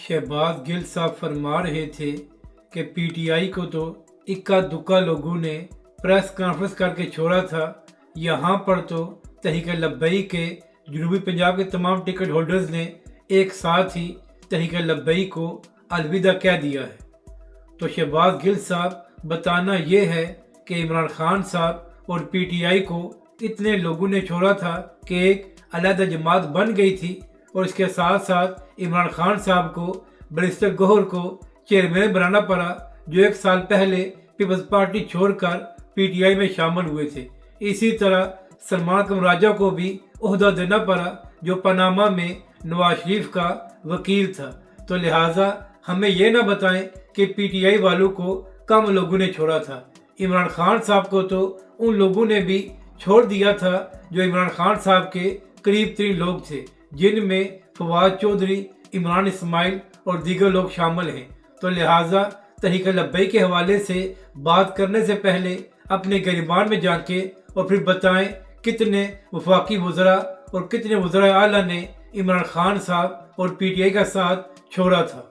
शहबाज गिल साहब फरमा रहे थे कि पीटीआई को तो इक्का दुक्का लोगों ने प्रेस कॉन्फ्रेंस करके छोड़ा था। यहाँ पर तो तहरीक लब्बई के जनूबी पंजाब के तमाम टिकट होल्डर्स ने एक साथ ही तहरीक लब्बई को अलविदा कह दिया है। तो शहबाज गिल साहब बताना ये है कि इमरान खान साहब और पीटीआई को इतने लोगों ने छोड़ा था कि एक अलहदा जमात बन गई थी और इसके साथ साथ इमरान खान साहब को बैरिस्टर गौहर को चेयरमैन बनाना पड़ा, जो एक साल पहले पीपल्स पार्टी छोड़कर पीटीआई में शामिल हुए थे। इसी तरह सलमान कमराजा को भी ओहदा देना पड़ा, जो पनामा में नवाज शरीफ का वकील था। तो लिहाजा हमें यह ना बताएं कि पीटीआई वालों को कम लोगों ने छोड़ा था। इमरान खान साहब को तो उन लोगों ने भी छोड़ दिया था जो इमरान खान साहब के करीब तरीन लोग थे, जिनमें फवाद चौधरी, इमरान इस्माइल और दीगर लोग शामिल हैं। तो लिहाजा तहरीक लब्बई के हवाले से बात करने से पहले अपने गिरबान में जाके और फिर बताएं कितने वफाकी वज़रा और कितने वज़रा आला ने इमरान खान साहब और पीटीआई का साथ छोड़ा था।